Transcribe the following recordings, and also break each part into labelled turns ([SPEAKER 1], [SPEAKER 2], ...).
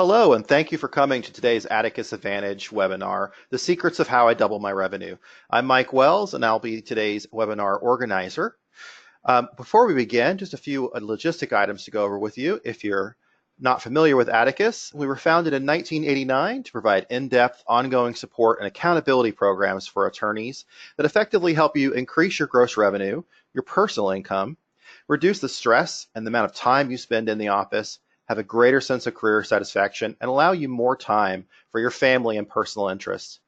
[SPEAKER 1] Hello, and thank you for coming to today's Atticus Advantage webinar, The Secrets of How I Double My Revenue. I'm Mike Wells, and I'll be today's webinar organizer. Before we begin, just a few logistic items to go over with you. If you're not familiar with Atticus, we were founded in 1989 to provide in-depth, ongoing support and accountability programs for attorneys that effectively help you increase your gross revenue, your personal income, reduce the stress and the amount of time you spend in the office, have a greater sense of career satisfaction, and allow you more time for your family and personal interests.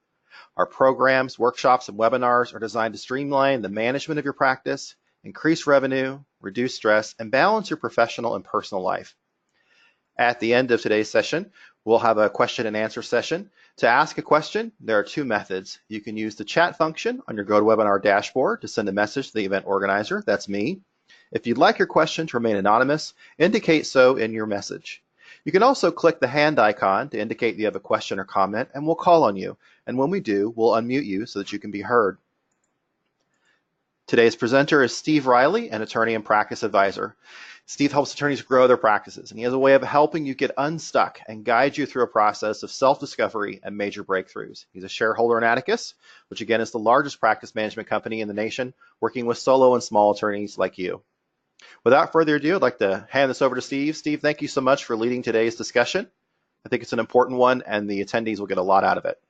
[SPEAKER 1] Our programs, workshops, and webinars are designed to streamline the management of your practice, increase revenue, reduce stress, and balance your professional and personal life. At the end of today's session, we'll have a question and answer session. To ask a question, there are two methods. You can use the chat function on your GoToWebinar dashboard to send a message to the event organizer. That's me. If you'd like your question to remain anonymous, indicate so in your message. You can also click the hand icon to indicate you have a question or comment, and we'll call on you. And when we do, we'll unmute you so that you can be heard. Today's presenter is Steve Riley, an attorney and practice advisor. Steve helps attorneys grow their practices, and he has a way of helping you get unstuck and guide you through a process of self-discovery and major breakthroughs. He's a shareholder in Atticus, which again is the largest practice management company in the nation, working with solo and small attorneys like you. Without further ado, I'd like to hand this over to Steve. Steve, thank you so much for leading today's discussion. I think it's an important one, and the attendees will get a lot out of it.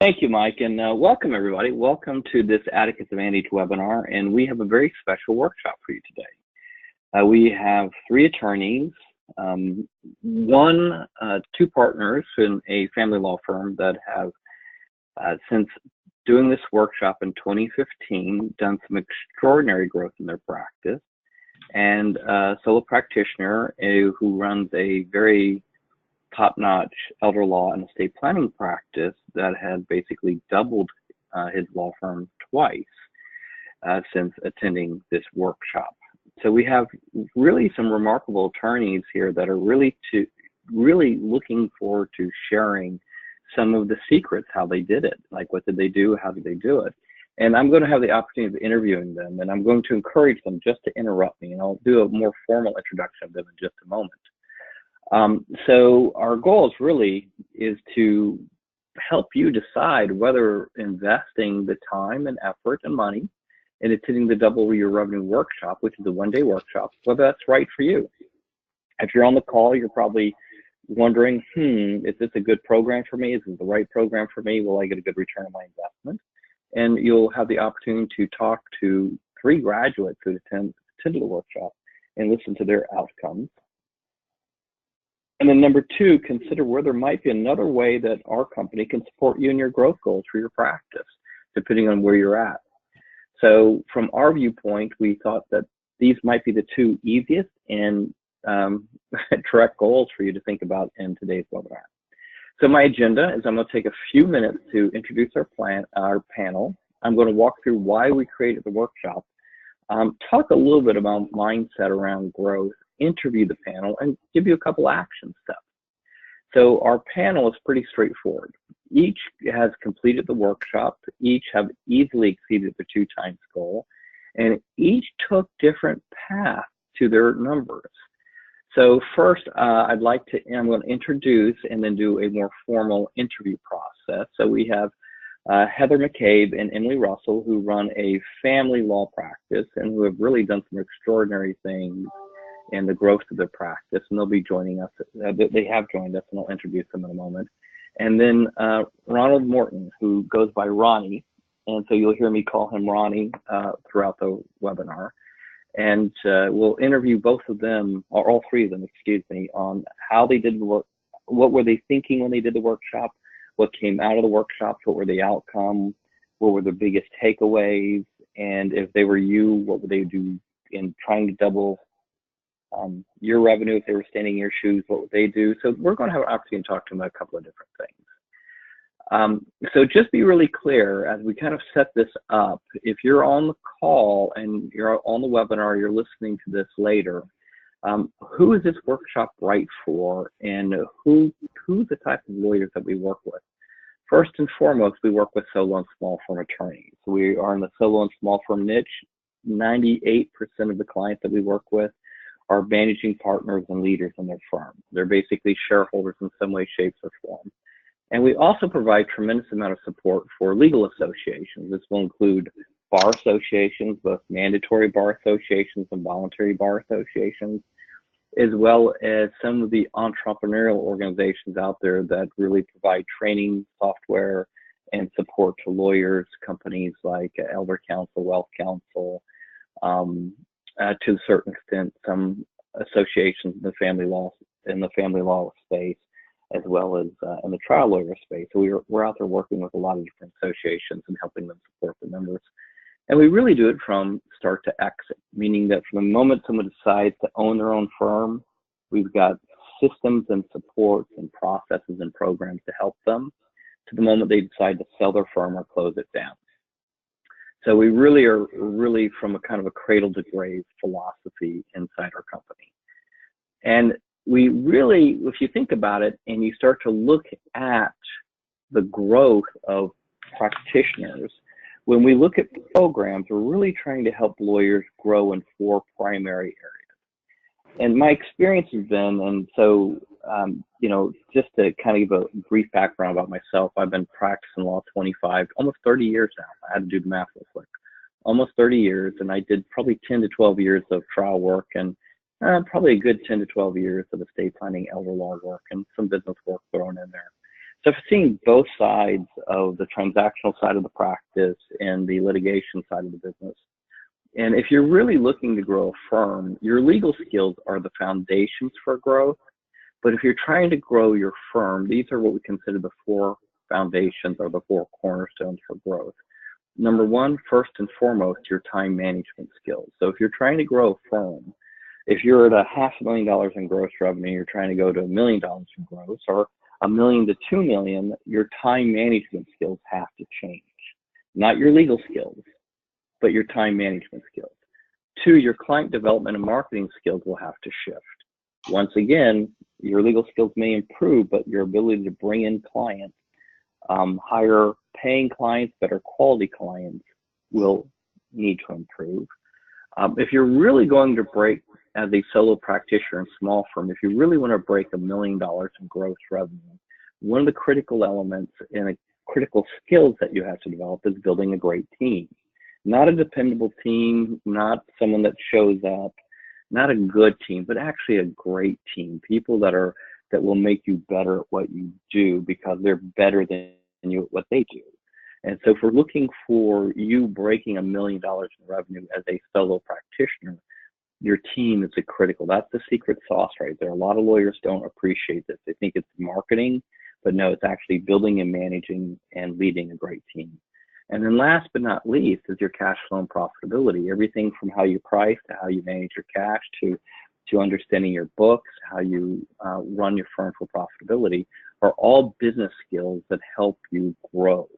[SPEAKER 2] Thank you, Mike, and welcome, everybody. Welcome to this Atticus Advantage webinar, and we have a very special workshop for you today. We have three attorneys, two partners in a family law firm that have, since doing this workshop in 2015, done some extraordinary growth in their practice, and a solo practitioner who runs a very top-notch elder law and estate planning practice that had basically doubled his law firm twice since attending this workshop. So we have really some remarkable attorneys here that are really looking forward to sharing some of the secrets, how they did it, like what did they do, how did they do it. And I'm going to have the opportunity of interviewing them, and I'm going to encourage them just to interrupt me, and I'll do a more formal introduction of them in just a moment. So our goal is to help you decide whether investing the time and effort and money in attending the Double Your Revenue workshop, which is a one-day workshop, whether that's right for you. If you're on the call, you're probably wondering, is this a good program for me? Is this the right program for me? Will I get a good return on my investment? And you'll have the opportunity to talk to three graduates who attended the workshop and listen to their outcomes. And then number two, consider where there might be another way that our company can support you in your growth goals for your practice, depending on where you're at. So from our viewpoint, we thought that these might be the two easiest and direct goals for you to think about in today's webinar. So my agenda is I'm going to take a few minutes to introduce our panel. I'm going to walk through why we created the workshop, talk a little bit about mindset around growth, interview the panel, and give you a couple action steps. So our panel is pretty straightforward. Each has completed the workshop, each have easily exceeded the 2 times goal, and each took different paths to their numbers. So first, I'm going to introduce and then do a more formal interview process. So we have Heather McCabe and Emily Russell, who run a family law practice and who have really done some extraordinary things in the growth of their practice, and they'll be joining us. They have joined us, and I'll introduce them in a moment. And then Ronald Morton, who goes by Ronnie, and so you'll hear me call him Ronnie throughout the webinar. And we'll interview both of them, or all three of them, excuse me, on how they did the work, what were they thinking when they did the workshop, what came out of the workshop, what were the outcomes, what were the biggest takeaways, and if they were you, what would they do in trying to double your revenue. If they were standing in your shoes, what would they do? So we're going to have an opportunity to talk to them about a couple of different things. So just be really clear as we kind of set this up. If you're on the call and you're on the webinar, you're listening to this later, who is this workshop right for, and who's the type of lawyers that we work with? First and foremost, we work with solo and small firm attorneys. We are in the solo and small firm niche. 98% of the clients that we work with are managing partners and leaders in their firm. They're basically shareholders in some way, shape, or form. And we also provide tremendous amount of support for legal associations. This will include bar associations, both mandatory bar associations and voluntary bar associations, as well as some of the entrepreneurial organizations out there that really provide training, software, and support to lawyers, companies like Elder Counsel, Wealth Counsel, to a certain extent, some associations in the family law space, as well as in the trial lawyer space. So we're out there working with a lot of different associations and helping them support the members. And we really do it from start to exit, meaning that from the moment someone decides to own their own firm, we've got systems and supports and processes and programs to help them to the moment they decide to sell their firm or close it down. So we really are from a kind of a cradle to grave philosophy inside our company. And we really, if you think about it and you start to look at the growth of practitioners, when we look at programs, we're really trying to help lawyers grow in 4 primary areas. And my experience has been, and so, just to kind of give a brief background about myself, I've been practicing law 25, almost 30 years now. I had to do the math real quick. Almost 30 years, and I did probably 10 to 12 years of trial work and probably a good 10 to 12 years of estate planning, elder law work, and some business work thrown in there. So I've seen both sides of the transactional side of the practice and the litigation side of the business. And if you're really looking to grow a firm, your legal skills are the foundations for growth. But if you're trying to grow your firm, these are what we consider the 4 foundations or the 4 cornerstones for growth. Number 1, first and foremost, your time management skills. So if you're trying to grow a firm, if you're at $500,000 in gross revenue, you're trying to go to $1 million in gross, or $1 million to $2 million, your time management skills have to change. Not your legal skills, but your time management skills. 2, your client development and marketing skills will have to shift. Once again, your legal skills may improve, but your ability to bring in clients, higher paying clients, better quality clients will need to improve. If you're really going to break as a solo practitioner in small firm, if you really want to break $1 million in gross revenue, one of the critical elements and critical skills that you have to develop is building a great team. Not a dependable team, not someone that shows up, not a good team, but actually a great team. People that will make you better at what you do because they're better than you at what they do. And so if we're looking for you breaking $1 million in revenue as a solo practitioner, your team is critical. That's the secret sauce right there. A lot of lawyers don't appreciate this. They think it's marketing, but no, it's actually building and managing and leading a great team. And then last but not least is your cash flow and profitability. Everything from how you price to how you manage your cash to understanding your books, how you run your firm for profitability are all business skills that help you grow.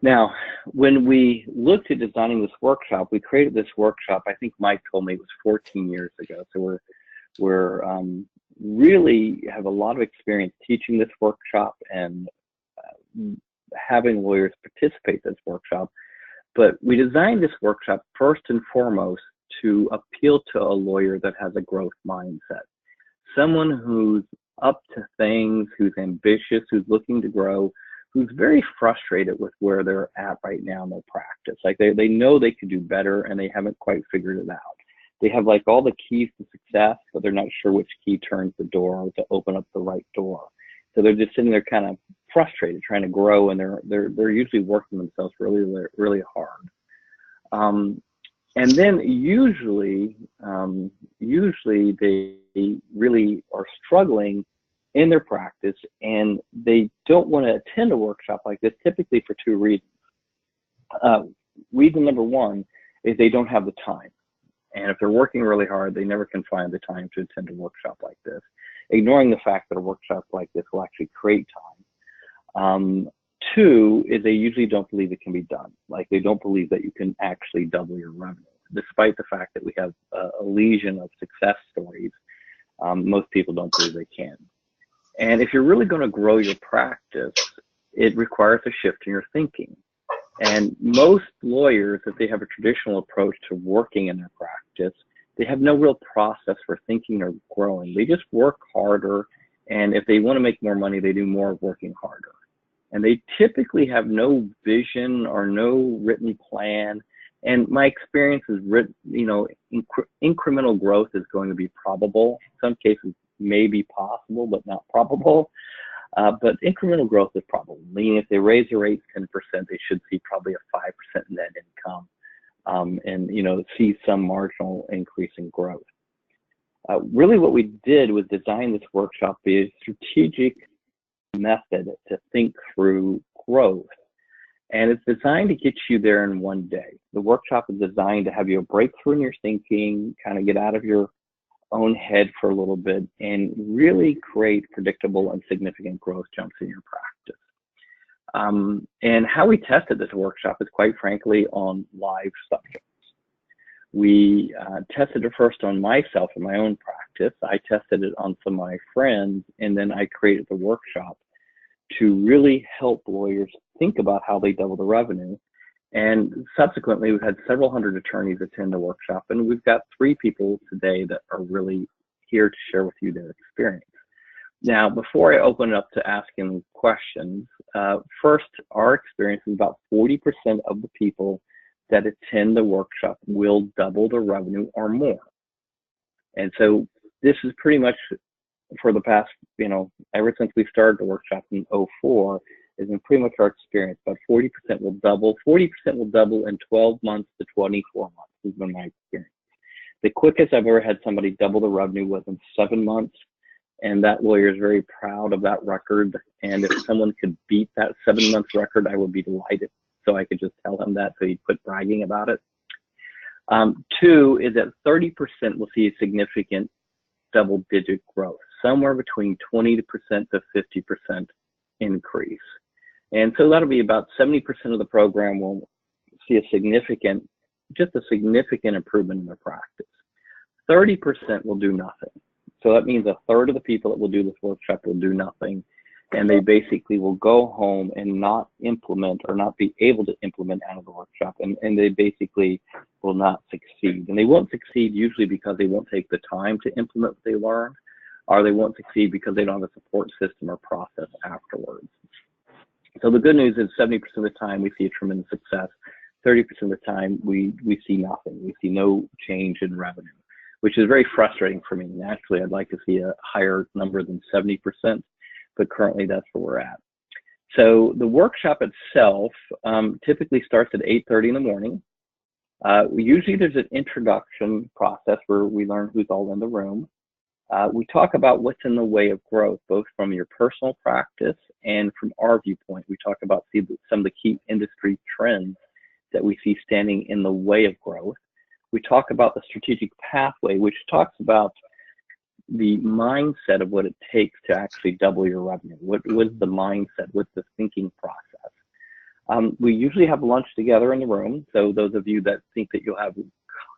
[SPEAKER 2] Now, when we looked at designing this workshop, we created this workshop, I think Mike told me it was 14 years ago. So we're really have a lot of experience teaching this workshop and having lawyers participate in this workshop. But we designed this workshop first and foremost to appeal to a lawyer that has a growth mindset. Someone who's up to things, who's ambitious, who's looking to grow, who's very frustrated with where they're at right now in their practice. Like they know they could do better and they haven't quite figured it out. They have like all the keys to success, but they're not sure which key turns the door to open up the right door. So they're just sitting there kind of frustrated, trying to grow, and they're usually working themselves really, really hard. And then usually they really are struggling in their practice, and they don't want to attend a workshop like this, typically for 2 reasons. Reason number 1 is they don't have the time. And if they're working really hard, they never can find the time to attend a workshop like this, ignoring the fact that a workshop like this will actually create time. 2 is they usually don't believe it can be done. Like they don't believe that you can actually double your revenue, despite the fact that we have a legion of success stories. Most people don't believe they can. And if you're really going to grow your practice, it requires a shift in your thinking. And most lawyers, if they have a traditional approach to working in their practice, they have no real process for thinking or growing. They just work harder, and if they want to make more money, they do more working harder. And they typically have no vision or no written plan. And my experience is, incremental growth is going to be probable. In some cases, may be possible, but not probable. But incremental growth is probable, meaning if they raise their rates 10%, they should see probably a 5% net income, and see some marginal increase in growth. Really what we did was design this workshop be a strategic method to think through growth. And it's designed to get you there in one day. The workshop is designed to have you a breakthrough in your thinking, kind of get out of your own head for a little bit, and really create predictable and significant growth jumps in your practice. And how we tested this workshop is, quite frankly, on live subjects. We tested it first on myself in my own practice. I tested it on some of my friends, and then I created the workshop to really help lawyers think about how they double the revenue. And subsequently, we've had several hundred attorneys attend the workshop, and we've got 3 people today that are really here to share with you their experience. Now, before I open it up to asking questions, first, our experience is about 40% of the people that attend the workshop will double their revenue or more. And so this is pretty much for the past, ever since we started the workshop in 2004, is in pretty much our experience. About 40% will double. 40% will double in 12 months to 24 months, has been my experience. The quickest I've ever had somebody double the revenue was in 7 months, and that lawyer is very proud of that record. And if someone could beat that 7-month record, I would be delighted. So I could just tell him that, so he'd quit bragging about it. 2 is that 30% will see a significant double-digit growth, somewhere between 20% to 50% increase. And so that'll be about 70% of the program will see a significant improvement in their practice. 30% will do nothing. So that means a third of the people that will do this workshop will do nothing, and they basically will go home and not implement or not be able to implement out of the workshop, and they basically will not succeed. And they won't succeed usually because they won't take the time to implement what they learned, or they won't succeed because they don't have a support system or process afterwards. So the good news is 70% of the time we see a tremendous success. 30% of the time we see nothing. We see no change in revenue, which is very frustrating for me. Naturally, I'd like to see a higher number than 70%, but currently that's where we're at. So the workshop itself typically starts at 8:30 in the morning. Usually there's an introduction process where we learn who's all in the room. We talk about what's in the way of growth, both from your personal practice and from our viewpoint. We talk about some of the key industry trends that we see standing in the way of growth. We talk about the strategic pathway, which talks about the mindset of what it takes to actually double your revenue. What is the mindset? What's the thinking process? We usually have lunch together in the room. So those of you that think that you'll have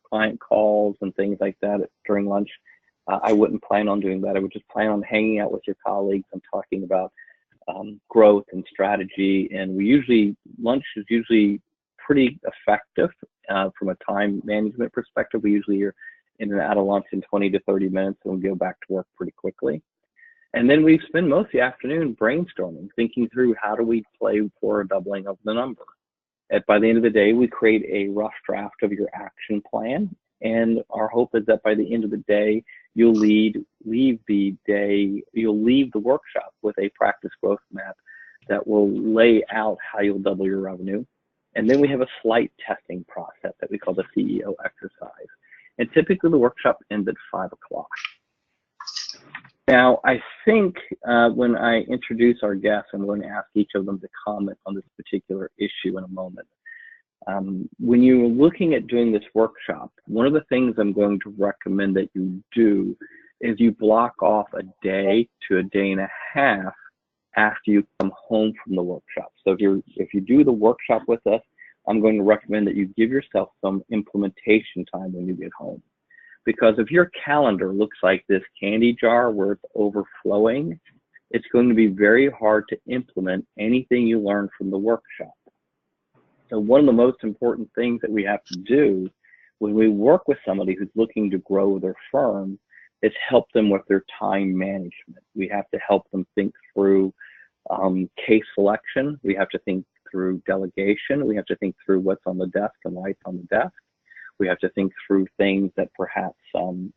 [SPEAKER 2] client calls and things like that during lunch, I wouldn't plan on doing that. I would just plan on hanging out with your colleagues and talking about growth and strategy. And lunch is usually pretty effective from a time management perspective. We usually are in and out of lunch in 20 to 30 minutes, and we go back to work pretty quickly. And then we spend most of the afternoon brainstorming, thinking through how do we play for a doubling of the number. By the end of the day, we create a rough draft of your action plan. And our hope is that by the end of the day, you'll leave the workshop with a practice growth map that will lay out how you'll double your revenue. And then we have a slight testing process that we call the CEO exercise. And typically the workshop ends at 5 o'clock. Now, I think when I introduce our guests, I'm going to ask each of them to comment on this particular issue in a moment. When you're looking at doing this workshop, one of the things I'm going to recommend that you do is you block off a day to a day and a half after you come home from the workshop. So if you do the workshop with us, I'm going to recommend that you give yourself some implementation time when you get home. Because if your calendar looks like this candy jar where it's overflowing, it's going to be very hard to implement anything you learn from the workshop. So one of the most important things that we have to do When we work with somebody who's looking to grow their firm, it's help them with their time management. We have to help them think through case selection. We have to think through delegation. We have to think through what's on the desk and why it's on the desk. We have to think through things that perhaps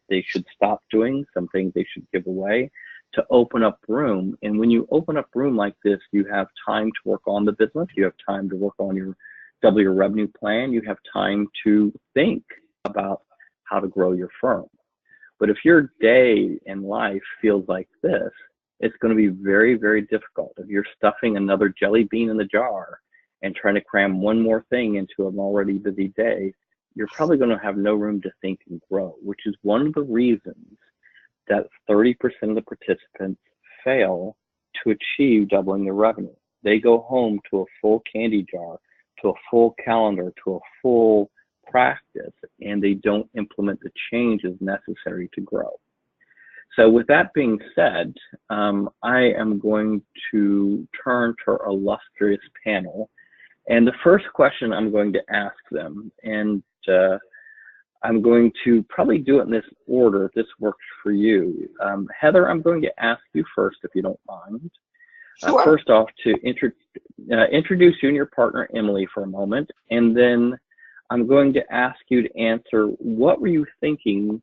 [SPEAKER 2] they should stop doing, some things they should give away, to open up room. And when you open up room like this, you have time to work on the business. You have time to work on your double your revenue plan. You have time to think about how to grow your firm. But if your day in life feels like this, it's going to be very, very difficult. If you're stuffing another jelly bean in the jar and trying to cram one more thing into an already busy day, you're probably going to have no room to think and grow, which is one of the reasons that 30% of the participants fail to achieve doubling their revenue. They go home to a full candy jar, to a full calendar, to a full practice, and they don't implement the changes necessary to grow. So with that being said, I am going to turn to our illustrious panel. And the first question I'm going to ask them, and I'm going to probably do it in this order if this works for you. Heather, I'm going to ask you first, if you don't mind.
[SPEAKER 3] Sure.
[SPEAKER 2] First off, to introduce you and your partner, Emily, for a moment, and then I'm going to ask you to answer, what were you thinking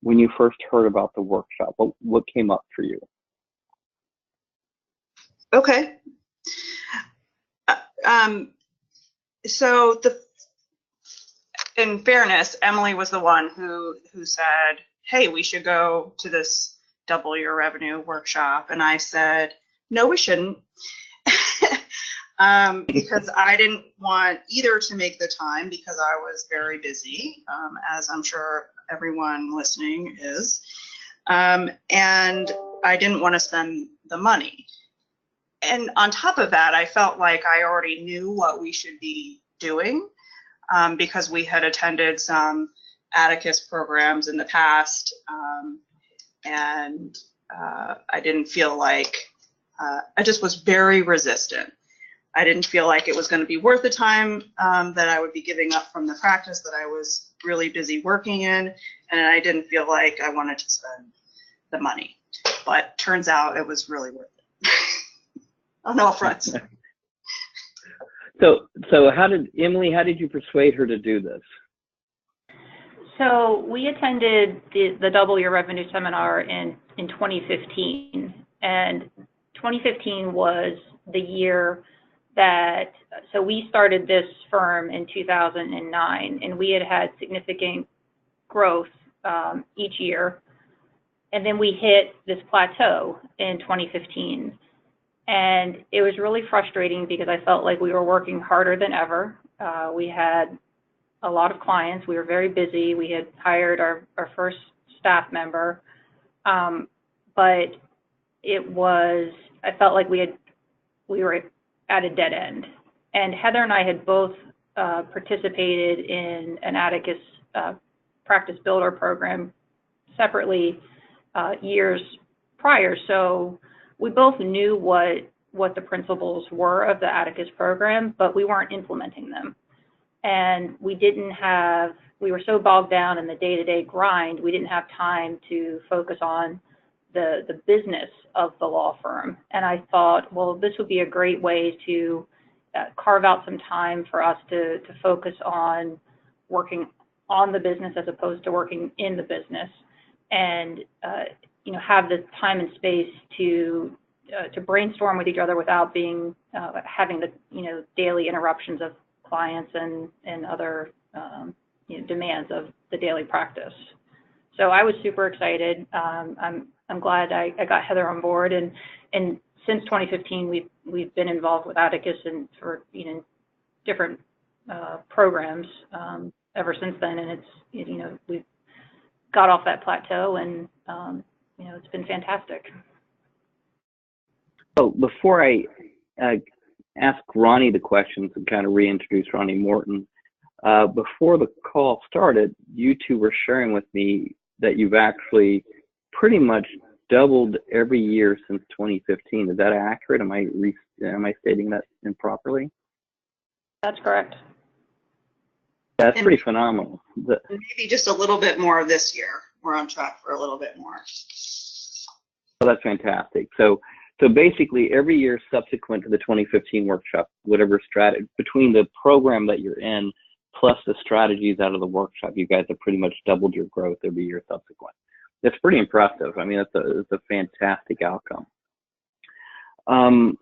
[SPEAKER 2] when you first heard about the workshop? What came up for you?
[SPEAKER 3] Okay. So in fairness, Emily was the one who said, hey, we should go to this double your revenue workshop. And I said, no, we shouldn't. Because I didn't want either to make the time because I was very busy, as I'm sure everyone listening is. And I didn't want to spend the money. And on top of that, I felt like I already knew what we should be doing because we had attended some Atticus programs in the past. And I didn't feel like, I just was very resistant. I didn't feel like it was going to be worth the time that I would be giving up from the practice that I was really busy working in, and I didn't feel like I wanted to spend the money. But turns out it was really worth it on all fronts.
[SPEAKER 2] So how did you persuade her to do this?
[SPEAKER 4] So we attended the Double Your Revenue seminar in 2015, and 2015 was the year that, so we started this firm in 2009, and we had significant growth each year. And then we hit this plateau in 2015. And it was really frustrating because I felt like we were working harder than ever. We had a lot of clients. We were very busy. We had hired our first staff member. But I felt like we were at a dead end. And Heather and I had both participated in an Atticus practice builder program separately years prior. So we both knew what the principles were of the Atticus program, but we weren't implementing them. And we were so bogged down in the day-to-day grind, we didn't have time to focus on the business of the law firm. And I thought, well, this would be a great way to carve out some time for us to focus on working on the business as opposed to working in the business, and have the time and space to brainstorm with each other without having the daily interruptions of clients and other demands of the daily practice. So I was super excited. I'm glad I got Heather on board, and since 2015 we've been involved with Atticus and for different programs ever since then, and it's we've got off that plateau, and it's been fantastic.
[SPEAKER 2] Oh, before I ask Ronnie the questions and kind of reintroduce Ronnie Morton, before the call started, you two were sharing with me that you've actually pretty much doubled every year since 2015. Is that accurate? Am I stating that improperly?
[SPEAKER 4] That's correct.
[SPEAKER 2] That's
[SPEAKER 3] And
[SPEAKER 2] pretty phenomenal.
[SPEAKER 3] maybe just a little bit more this year. We're on track for a little bit more.
[SPEAKER 2] Well, that's fantastic. So basically, every year subsequent to the 2015 workshop, whatever strategy, between the program that you're in plus the strategies out of the workshop, you guys have pretty much doubled your growth every year subsequent. That's pretty impressive. I mean, it's a fantastic outcome.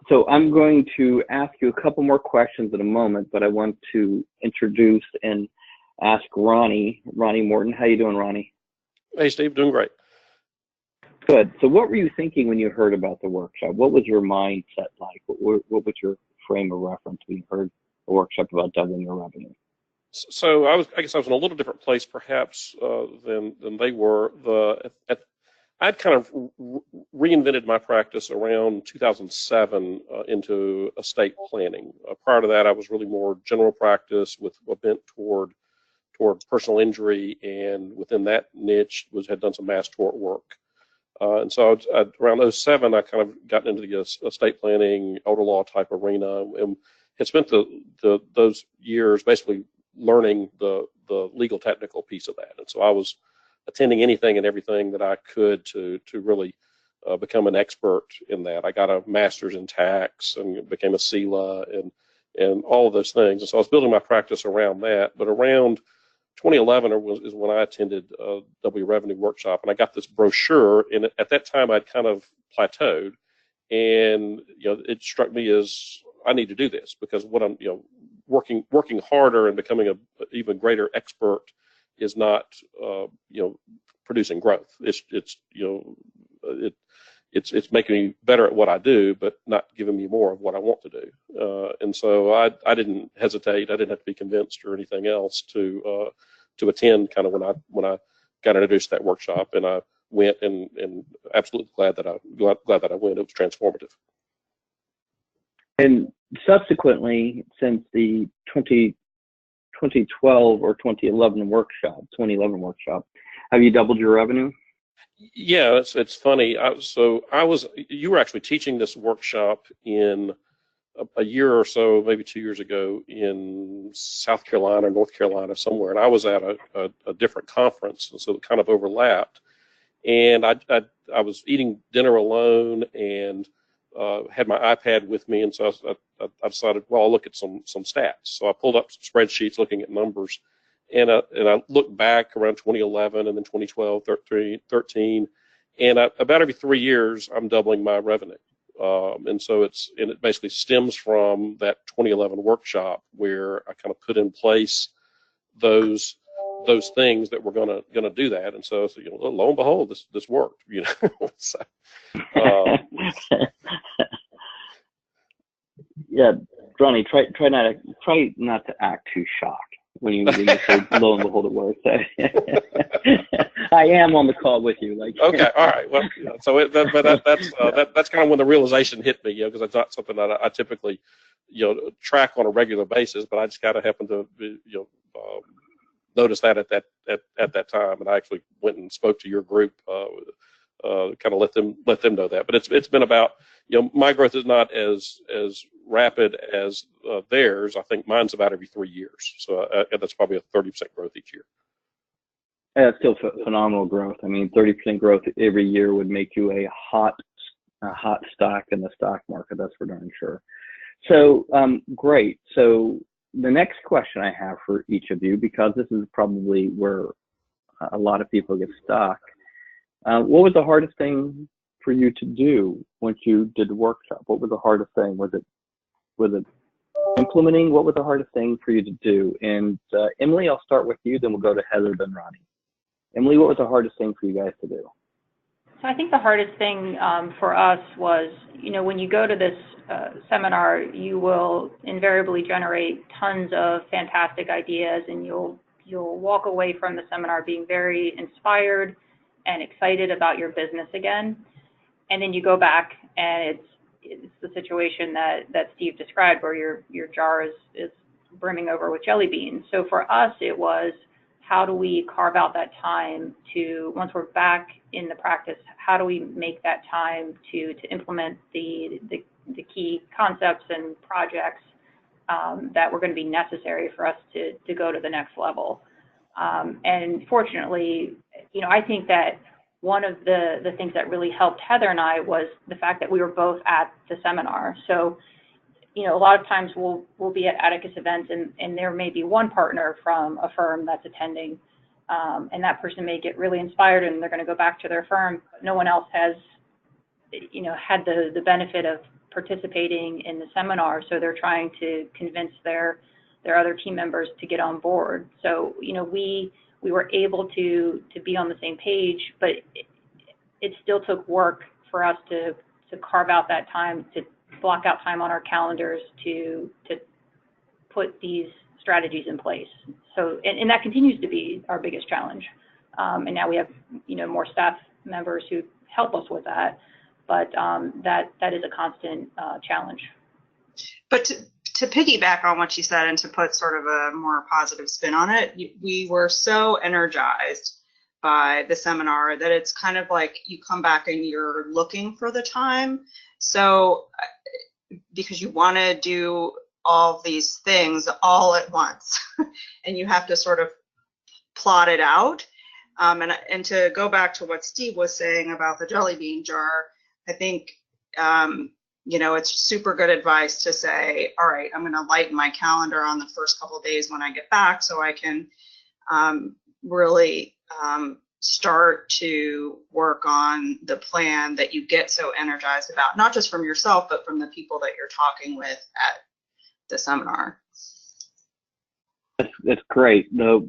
[SPEAKER 2] So I'm going to ask you a couple more questions in a moment, but I want to introduce and ask Ronnie Morton. How you doing, Ronnie?
[SPEAKER 5] Hey, Steve, doing great.
[SPEAKER 2] Good. So what were you thinking when you heard about the workshop? What was your mindset like? What was your frame of reference when you heard a workshop about doubling your revenue?
[SPEAKER 5] So I guess I was in a little different place perhaps than they were. I'd kind of reinvented my practice around 2007 into estate planning. Prior to that, I was really more general practice with a bent toward personal injury, and within that niche had done some mass tort work. And so around 07, I kind of got into the estate planning, elder law type arena, and had spent those years basically learning the legal technical piece of that. And so I was attending anything and everything that I could to really become an expert in that. I got a master's in tax and became a CELA and all of those things. And so I was building my practice around that. But around 2011 is when I attended W Revenue Workshop, and I got this brochure. And at that time, I'd kind of plateaued, and it struck me as I need to do this because what I'm working harder and becoming an even greater expert is not producing growth. It's making me better at what I do, but not giving me more of what I want to do. And so I didn't hesitate. I didn't have to be convinced or anything else to attend. Kind of when I got introduced to that workshop, and I went, and absolutely glad that I went. It was transformative.
[SPEAKER 2] And subsequently, since the 2012 or 2011 workshop, have you doubled your revenue?
[SPEAKER 5] Yeah, it's funny. You were actually teaching this workshop in a year or so, maybe 2 years ago, in South Carolina, North Carolina, somewhere, and I was at a different conference, and so it kind of overlapped. And I was eating dinner alone and had my iPad with me, and so I decided, well, I'll look at some stats. So I pulled up some spreadsheets looking at numbers, and I looked back around 2011 and then 2012, 13, and about every 3 years I'm doubling my revenue. And so it basically stems from that 2011 workshop where I kind of put in place those things that were gonna do that. And so lo and behold, this worked. So,
[SPEAKER 2] yeah, Ronnie, try not to act too shocked when you say lo and behold it works. I am on the call with you.
[SPEAKER 5] Okay, all right. Well, that's kind of when the realization hit me, because it's not something that I typically track on a regular basis, but I just kind of happened to notice that at that time, and I actually went and spoke to your group, kind of let them know that. But it's been about my growth is not as rapid as theirs. I think mine's about every 3 years, so that's probably a 30% growth each year.
[SPEAKER 2] Yeah, it's still phenomenal growth. I mean, 30% growth every year would make you a hot stock in the stock market. That's for darn sure. So great. So the next question I have for each of you, because this is probably where a lot of people get stuck. What was the hardest thing for you to do once you did the workshop? What was the hardest thing? Was it implementing? What was the hardest thing for you to do? And Emily, I'll start with you, then we'll go to Heather, then Ronnie. Emily, what was the hardest thing for you guys to do?
[SPEAKER 4] So I think the hardest thing for us was, when you go to this seminar, you will invariably generate tons of fantastic ideas, and you'll walk away from the seminar being very inspired and excited about your business again. And then you go back, and it's the situation that Steve described, where your jar is brimming over with jelly beans. So for us, it was, how do we carve out that time to, once we're back in the practice, how do we make that time to implement the key concepts and projects that were going to be necessary for us to go to the next level. And fortunately, I think that one of the things that really helped Heather and I was the fact that we were both at the seminar. So, a lot of times we'll be at Atticus events and there may be one partner from a firm that's attending, and that person may get really inspired and they're going to go back to their firm, but no one else has, had the benefit of participating in the seminar, so they're trying to convince their other team members to get on board. So, we were able to be on the same page, but it still took work for us to carve out that time, to block out time on our calendars to put these strategies in place. So, and that continues to be our biggest challenge. And now we have, more staff members who help us with that, but that is a constant challenge.
[SPEAKER 3] But to piggyback on what you said and to put sort of a more positive spin on it, we were so energized by the seminar that it's kind of like you come back and you're looking for the time. So because you want to do all these things all at once and you have to sort of plot it out. And to go back to what Steve was saying about the jelly bean jar, I think, it's super good advice to say, all right, I'm going to lighten my calendar on the first couple of days when I get back so I can really start to work on the plan that you get so energized about, not just from yourself, but from the people that you're talking with at the seminar.
[SPEAKER 2] That's great. The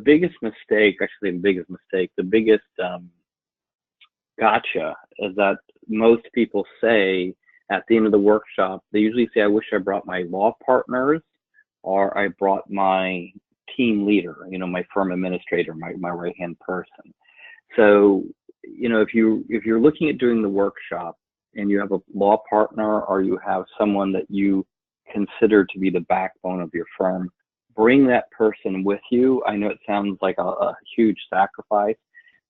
[SPEAKER 2] biggest mistake, the biggest gotcha is that most people say at the end of the workshop, they usually say, I wish I brought my law partners or I brought my team leader, my firm administrator, my right-hand person. So, if you're looking at doing the workshop and you have a law partner or you have someone that you consider to be the backbone of your firm, bring that person with you. I know it sounds like a huge sacrifice,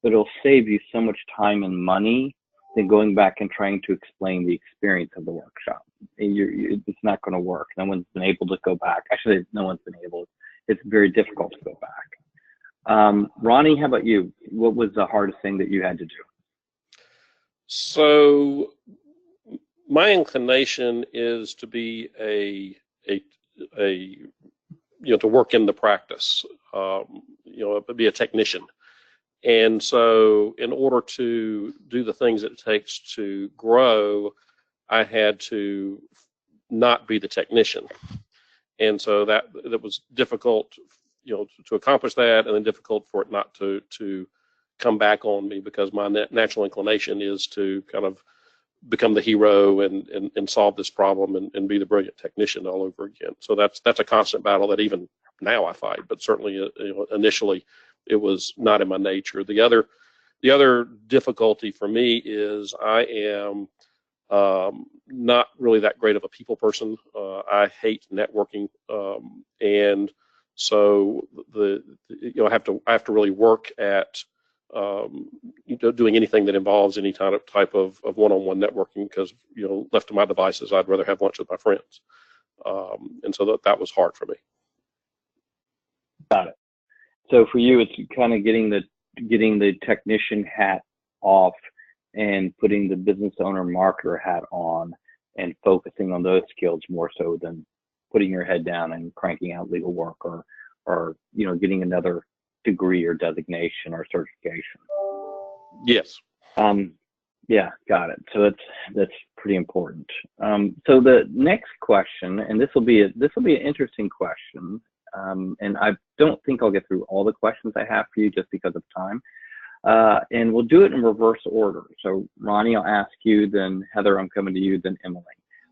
[SPEAKER 2] but it'll save you so much time and money than going back and trying to explain the experience of the workshop. It's not going to work. No one's been able to go back. Actually, no one's been able. It's very difficult to go back. Ronnie, how about you? What was the hardest thing that you had to do?
[SPEAKER 5] So my inclination is to be to work in the practice, be a technician. And so in order to do the things it takes to grow, I had to not be the technician. And so that was difficult, to accomplish that, and then difficult for it not to come back on me, because my natural inclination is to kind of become the hero and solve this problem and be the brilliant technician all over again. So that's a constant battle that even now I fight, but certainly initially it was not in my nature. The other difficulty for me is I am not really that great of a people person. I hate networking, and so I have to really work at doing anything that involves any type of one-on-one networking, because left to my devices, I'd rather have lunch with my friends, and so that was hard for me.
[SPEAKER 2] Got it. So for you, it's kind of getting the technician hat off and putting the business owner marketer hat on and focusing on those skills more so than putting your head down and cranking out legal work or getting another degree or designation or certification.
[SPEAKER 5] Yes.
[SPEAKER 2] Yeah, got it. So that's pretty important. So the next question, and this will be an interesting question. And I don't think I'll get through all the questions I have for you just because of time. And we'll do it in reverse order. So Ronnie, I'll ask you, then Heather, I'm coming to you, then Emily.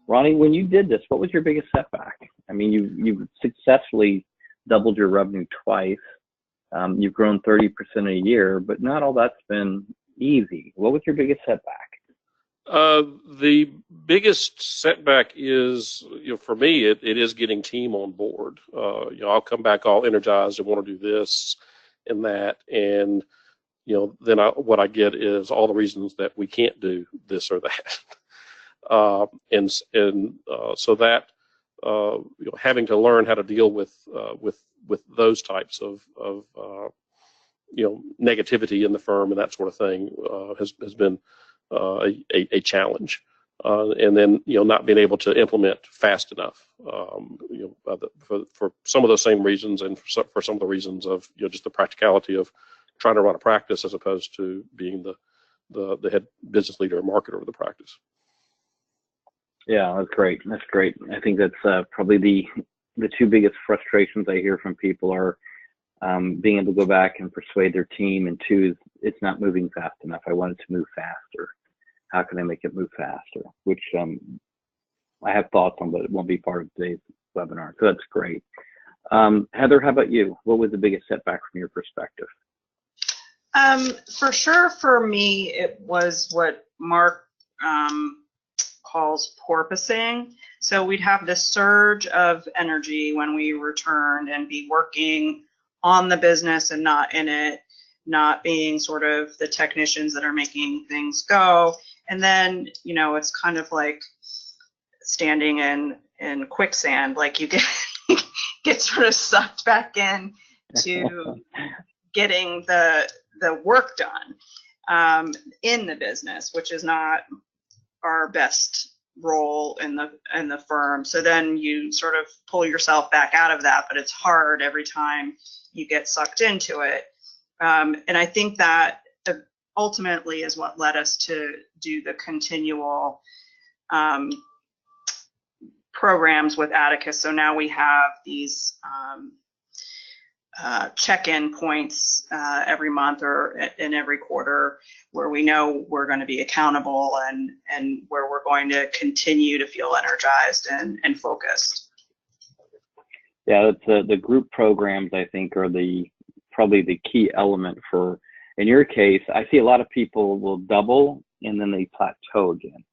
[SPEAKER 2] Ronnie, when you did this, what was your biggest setback? I mean, you've successfully doubled your revenue twice. You've grown 30% a year, but not all that's been easy. What was your biggest setback?
[SPEAKER 5] The biggest setback is, for me, it is getting team on board. I'll come back all energized and want to do this and that, and then what I get is all the reasons that we can't do this or that, so that having to learn how to deal with those types of negativity in the firm and that sort of thing has been a challenge. And then not being able to implement fast enough, for some of those same reasons, and for some of the reasons of just the practicality of trying to run a practice as opposed to being the head business leader or marketer of the practice.
[SPEAKER 2] Yeah, that's great. That's great. I think that's probably the two biggest frustrations I hear from people are being able to go back and persuade their team, and two is it's not moving fast enough. I want it to move faster. How can I make it move faster? Which I have thoughts on, but it won't be part of today's webinar. So that's great. Heather, how about you? What was the biggest setback from your perspective?
[SPEAKER 3] For sure, for me, it was what Mark calls porpoising. So we'd have this surge of energy when we returned and be working on the business and not in it, not being sort of the technicians that are making things go. And then, it's kind of like standing in quicksand, like you get sort of sucked back in to getting the work done in the business, which is not our best role in the firm. So then you sort of pull yourself back out of that, but it's hard every time you get sucked into it. And I think that ultimately is what led us to do the continual programs with Atticus. So now we have these check-in points every month or in every quarter where we know we're going to be accountable and where we're going to continue to feel energized and focused.
[SPEAKER 2] Yeah, the group programs, I think, are probably the key element for, in your case, I see a lot of people will double and then they plateau again.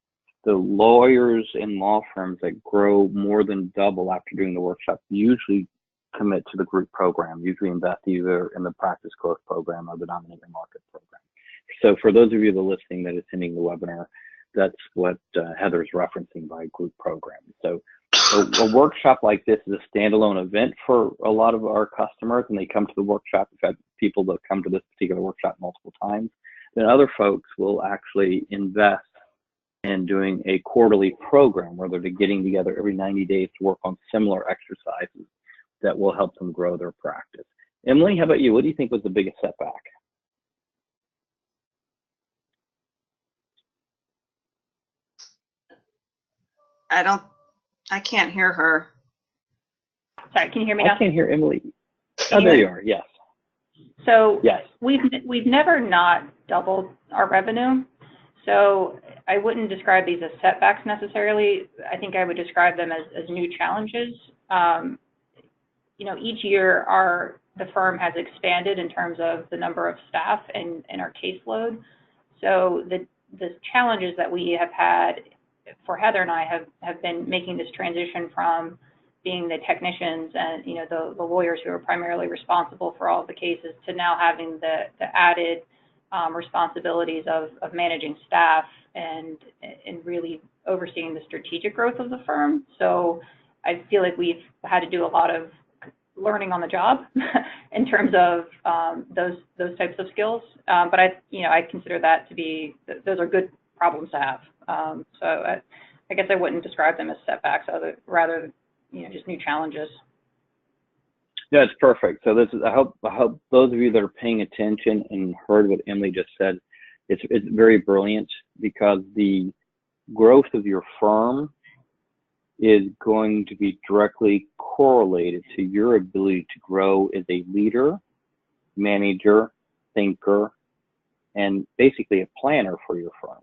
[SPEAKER 2] The lawyers in law firms that grow more than double after doing the workshop usually commit to the group program, usually invest either in the practice growth program or the dominator market program. So for those of you that are listening that are attending the webinar, that's what Heather's referencing by group program. So a workshop like this is a standalone event for a lot of our customers, and they come to the workshop. We've had people that come to this particular workshop multiple times. Then other folks will actually invest in doing a quarterly program where they're getting together every 90 days to work on similar exercises that will help them grow their practice. Emily, how about you? What do you think was the biggest setback?
[SPEAKER 3] I can't hear her.
[SPEAKER 4] Sorry, can you hear me now?
[SPEAKER 2] I can't hear Emily. Oh, there you are. Yes.
[SPEAKER 4] So
[SPEAKER 2] yes,
[SPEAKER 4] we've never not doubled our revenue. So I wouldn't describe these as setbacks necessarily. I think I would describe them as new challenges. Each year the firm has expanded in terms of the number of staff and our caseload. So the challenges that we have had for Heather and I have been making this transition from being the technicians and the lawyers who are primarily responsible for all of the cases to now having the added responsibilities of managing staff and really overseeing the strategic growth of the firm. So I feel like we've had to do a lot of learning on the job in terms of those types of skills. But I consider that to be, those are good problems to have. So I guess I wouldn't describe them as setbacks, rather just new challenges.
[SPEAKER 2] Yeah, it's perfect. So I hope those of you that are paying attention and heard what Emily just said, it's very brilliant, because the growth of your firm is going to be directly correlated to your ability to grow as a leader, manager, thinker, and basically a planner for your firm.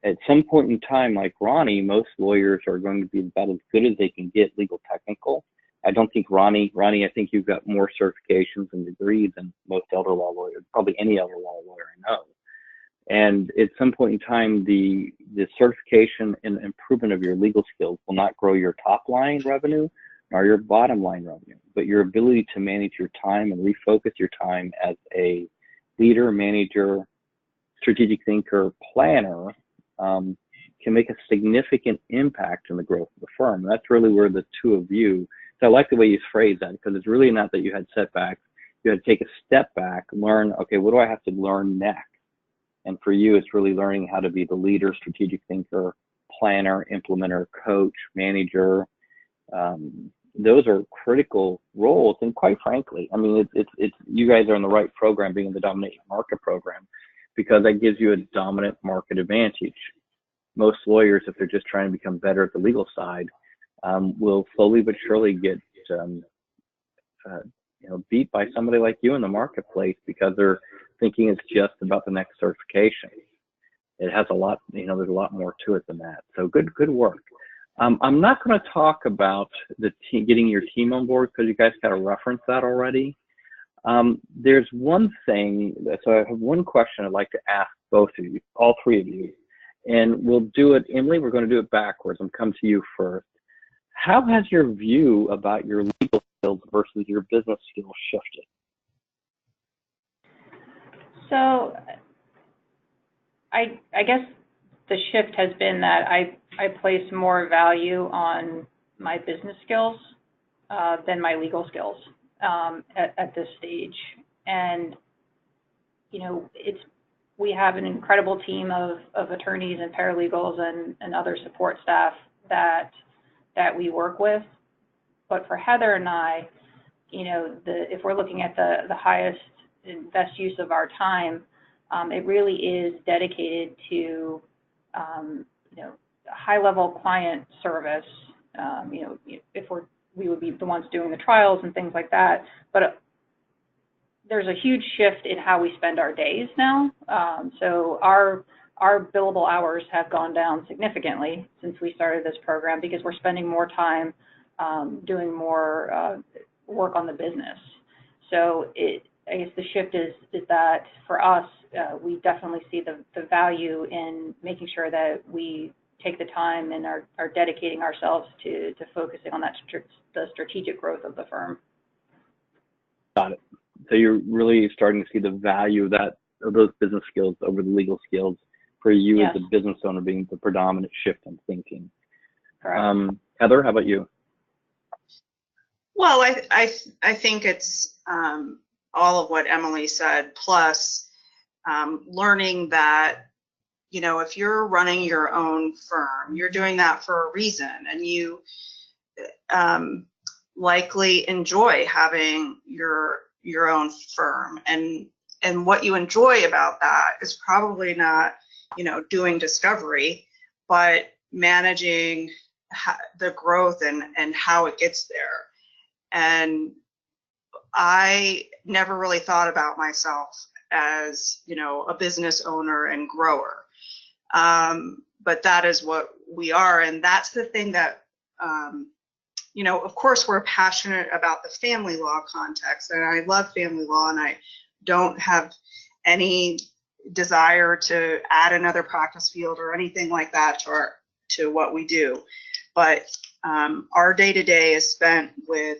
[SPEAKER 2] At some point in time, like Ronnie, most lawyers are going to be about as good as they can get legal technical. I don't think Ronnie, I think you've got more certifications and degrees than most elder law lawyers, probably any elder law lawyer I know. And at some point in time, the certification and improvement of your legal skills will not grow your top line revenue nor your bottom line revenue, but your ability to manage your time and refocus your time as a leader, manager, strategic thinker, planner can make a significant impact in the growth of the firm. That's really where the two of you, so I like the way you phrase that, because it's really not that you had setbacks. You had to take a step back, learn, okay, what do I have to learn next? And for you, it's really learning how to be the leader, strategic thinker, planner, implementer, coach, manager. Those are critical roles. And quite frankly, I mean, it's you guys are in the right program, being in the dominant market program, because that gives you a dominant market advantage. Most lawyers, if they're just trying to become better at the legal side, will slowly but surely get beat by somebody like you in the marketplace, because they're thinking it's just about the next certification. It has a lot, there's a lot more to it than that. So good work. I'm not going to talk about the team, getting your team on board, because you guys kind of referenced that already. There's one thing, so I have one question I'd like to ask both of you, all three of you, and we'll do it, Emily, we're going to do it backwards and come to you first. How has your view about your legal skills versus your business skills shifted?
[SPEAKER 4] So I guess the shift has been that I place more value on my business skills than my legal skills at this stage. And, we have an incredible team of attorneys and paralegals and other support staff that we work with. But for Heather and I, if we're looking at the highest and best use of our time, it really is dedicated to, high-level client service. If we would be the ones doing the trials and things like that. But there's a huge shift in how we spend our days now. So our billable hours have gone down significantly since we started this program, because we're spending more time doing more work on the business. So I guess the shift is that for us, we definitely see the value in making sure that we take the time and are dedicating ourselves to focusing on the strategic growth of the firm.
[SPEAKER 2] Got it. So you're really starting to see the value of those business skills over the legal skills for you. Yes. As a business owner being the predominant shift in thinking.
[SPEAKER 4] Correct.
[SPEAKER 2] Heather, how about you?
[SPEAKER 3] Well, I think it's all of what Emily said, plus learning that, if you're running your own firm, you're doing that for a reason, and you likely enjoy having your own firm, and what you enjoy about that is probably not, doing discovery, but managing the growth and how it gets there. And I never really thought about myself as, a business owner and grower. But that is what we are. And that's the thing that, of course, we're passionate about the family law context, and I love family law, and I don't have any desire to add another practice field or anything like that to what we do. But our day-to-day is spent with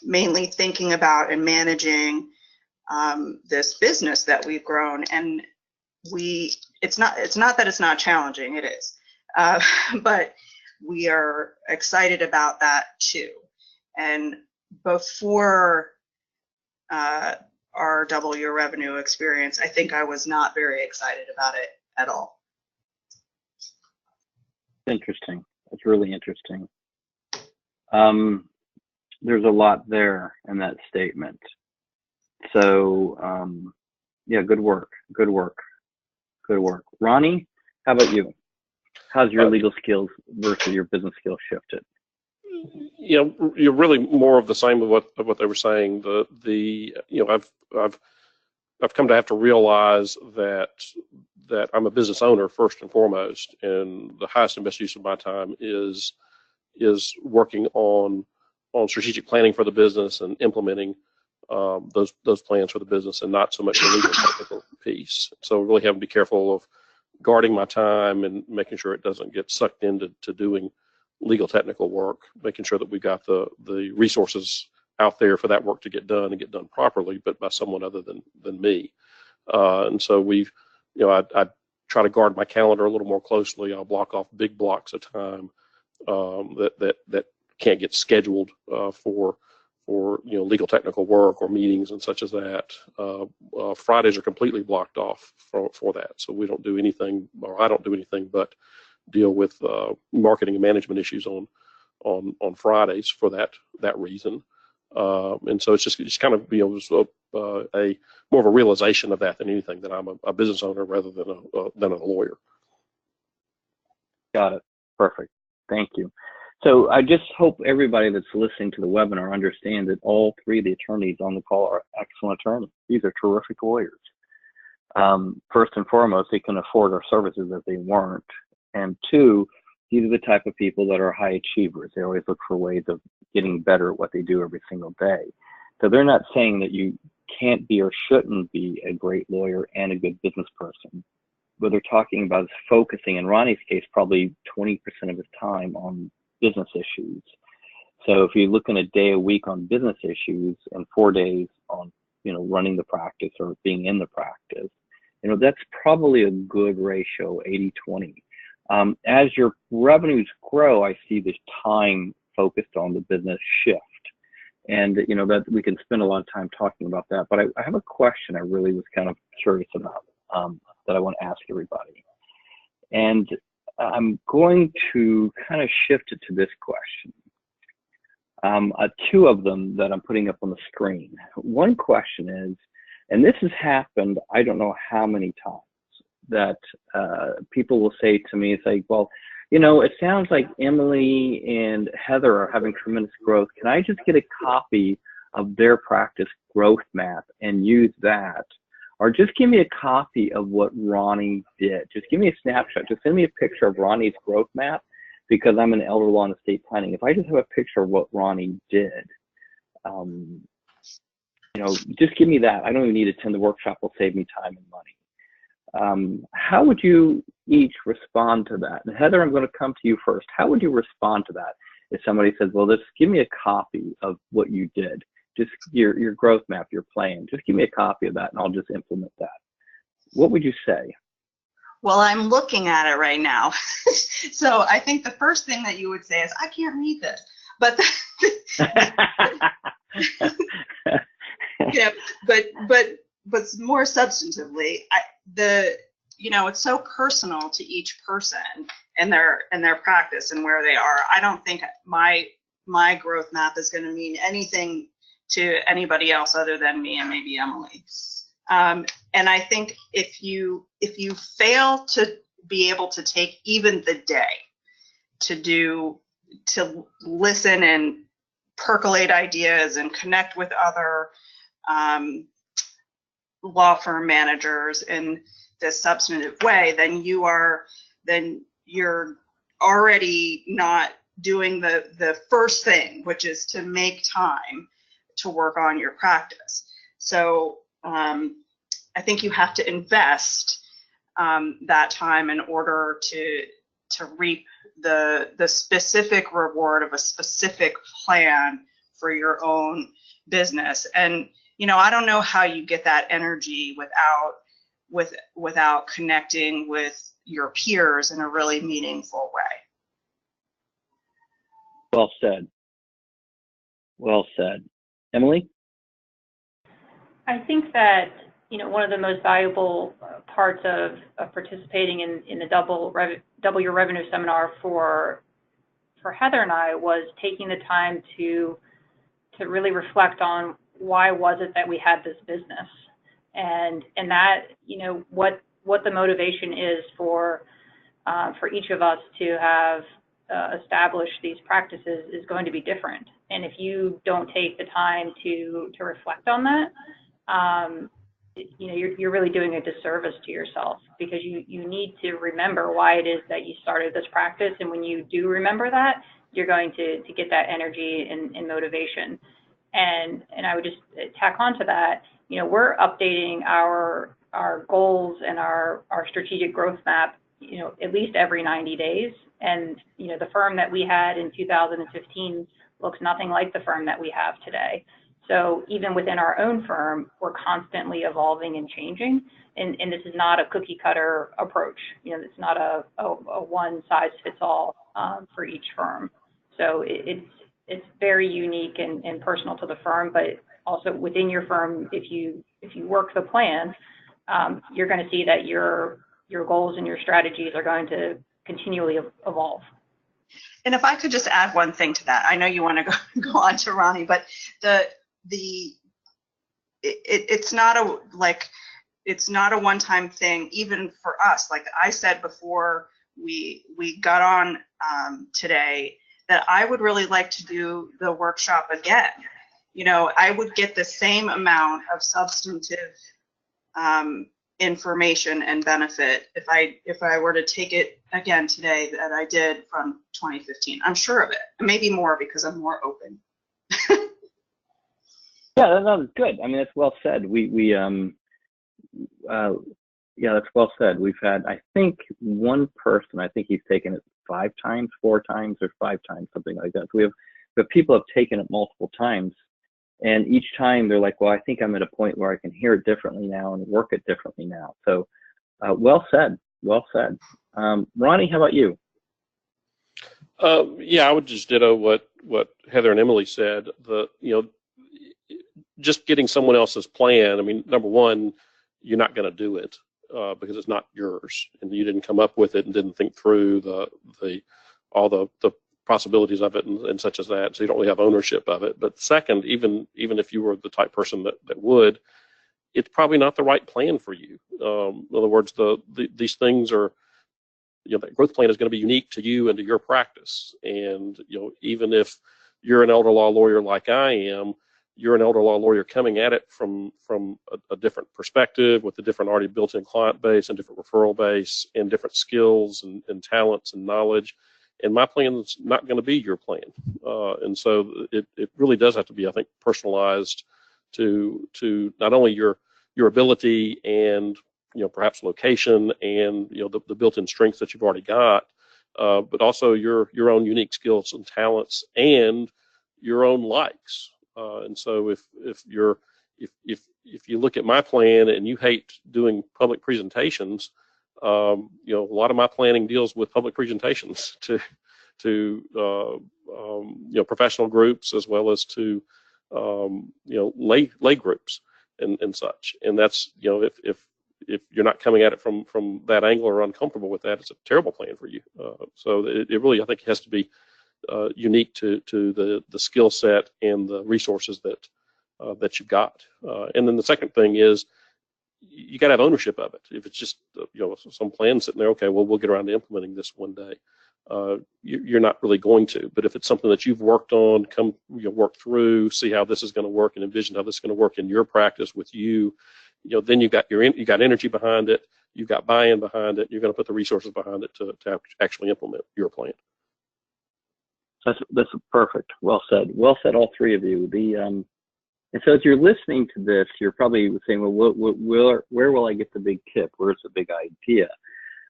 [SPEAKER 3] mainly thinking about and managing this business that we've grown. And it's not that it's not challenging, it is, but we are excited about that too. And before our double your revenue experience, I think I was not very excited about it at all.
[SPEAKER 2] Interesting. That's really interesting. There's a lot there in that statement. So yeah, good work. Ronnie, how about you? How's your legal skills versus your business skills shifted?
[SPEAKER 5] You're really more of the same of what they were saying. I've come to have to realize that I'm a business owner first and foremost, and the highest and best use of my time is working on strategic planning for the business and implementing those plans for the business, and not so much the legal technical piece. So really having to be careful of guarding my time and making sure it doesn't get sucked into doing legal technical work, making sure that we've got the resources out there for that work to get done and get done properly, but by someone other than me. And so I try to guard my calendar a little more closely. I'll block off big blocks of time that can't get scheduled for legal technical work or meetings and such as that. Fridays are completely blocked off for that, so we don't do anything, or I don't do anything but deal with marketing and management issues on Fridays for that reason. And so it's just kind of a more of a realization of that than anything, that I'm a business owner rather than a lawyer.
[SPEAKER 2] Got it. Perfect. Thank you. So I just hope everybody that's listening to the webinar understands that all three of the attorneys on the call are excellent attorneys. These are terrific lawyers. First and foremost, they can afford our services if they weren't. And two, these are the type of people that are high achievers. They always look for ways of getting better at what they do every single day. So they're not saying that you can't be or shouldn't be a great lawyer and a good business person. What they're talking about is focusing, in Ronnie's case, probably 20% of his time on business issues. So if you're looking a day a week on business issues and 4 days on, running the practice or being in the practice, that's probably a good ratio, 80-20. As your revenues grow, I see this time focused on the business shift. And, that we can spend a lot of time talking about that. But I have a question I really was kind of curious about that I want to ask everybody. And I'm going to kind of shift it to this question. Two of them that I'm putting up on the screen. One question is, and this has happened, I don't know how many times, that people will say to me, it's like, well, it sounds like Emily and Heather are having tremendous growth. Can I just get a copy of their practice growth map and use that? Or just give me a copy of what Ronnie did. Just give me a snapshot. Just send me a picture of Ronnie's growth map, because I'm in elder law and estate planning. If I just have a picture of what Ronnie did, just give me that. I don't even need to attend the workshop. It'll save me time and money. How would you each respond to that? And Heather, I'm going to come to you first. How would you respond to that if somebody says, well, just give me a copy of what you did? Just your growth map, your plan. Just give me a copy of that and I'll just implement that. What would you say?
[SPEAKER 3] Well, I'm looking at it right now. So I think the first thing that you would say is, I can't read this. But but more substantively, it's so personal to each person and their practice and where they are. I don't think my growth map is going to mean anything to anybody else other than me and maybe Emily. And I think if you fail to be able to take even the day to listen and percolate ideas and connect with other law firm managers in this substantive way, then you're already not doing the first thing, which is to make time to work on your practice. So I think you have to invest that time in order to reap the specific reward of a specific plan for your own business. And I don't know how you get that energy without connecting with your peers in a really meaningful way.
[SPEAKER 2] Well said. Well said. Emily?
[SPEAKER 4] I think that one of the most valuable parts of participating in the double your revenue seminar for Heather and I was taking the time to really reflect on why was it that we had this business, and that what the motivation is for each of us to have established these practices is going to be different. And if you don't take the time to reflect on that, you're really doing a disservice to yourself, because you need to remember why it is that you started this practice. And when you do remember that, you're going to get that energy and motivation. And I would just tack on to that, we're updating our goals and our strategic growth map, at least every 90 days. And, the firm that we had in 2015 looks nothing like the firm that we have today. So even within our own firm, we're constantly evolving and changing. And this is not a cookie cutter approach. You know, it's not a one size fits all for each firm. So it's very unique and personal to the firm, but also within your firm, if you work the plan, you're going to see that your goals and your strategies are going to continually evolve.
[SPEAKER 3] And if I could just add one thing to that, I know you want to go on to Ronnie, but it's not a one-time thing, even for us. Like I said before we got on today, that I would really like to do the workshop again. You know, I would get the same amount of substantive information and benefit if I were to take it again today that I did from 2015. I'm sure of it. Maybe more because I'm more open.
[SPEAKER 2] Yeah, that was good. I mean, that's well said. Yeah, that's well said. We've had, I think, one person, I think he's taken it 5 times, 4 times, or 5 times, something like that. So we have people have taken it multiple times, and each time they're like, well, I think I'm at a point where I can hear it differently now and work it differently now. So well said, well said. Ronnie, how about you?
[SPEAKER 5] Yeah, I would just ditto what Heather and Emily said. Just getting someone else's plan. I mean, number one, you're not going to do it because it's not yours, and you didn't come up with it and didn't think through all the possibilities of it and such as that. So you don't really have ownership of it. But second, even if you were the type person that would, it's probably not the right plan for you. In other words, these things are, that growth plan is going to be unique to you and to your practice. And even if you're an elder law lawyer like I am, you're an elder law lawyer coming at it from a different perspective with a different already built-in client base and different referral base and different skills and talents and knowledge. And my plan is not going to be your plan. And so it really does have to be, I think, personalized to not only your ability and perhaps location and the built-in strengths that you've already got, but also your own unique skills and talents and your own likes. And so if you look at my plan and you hate doing public presentations, a lot of my planning deals with public presentations to professional groups as well as to lay groups and such. And that's if you're not coming at it from that angle or uncomfortable with that, it's a terrible plan for you. So it really, I think, has to be unique to the skill set and the resources that you've got. And then the second thing is you got to have ownership of it. If it's just some plan sitting there, okay, well, we'll get around to implementing this one day. You're not really going to. But if it's something that you've worked on, work through, see how this is going to work, and envision how this is going to work in your practice with you, then you got energy behind it, you've got buy-in behind it, you're going to put the resources behind it to actually implement your plan.
[SPEAKER 2] That's perfect. Well said. Well said, all three of you. And so as you're listening to this, you're probably saying, well, where will I get the big tip? Where's the big idea?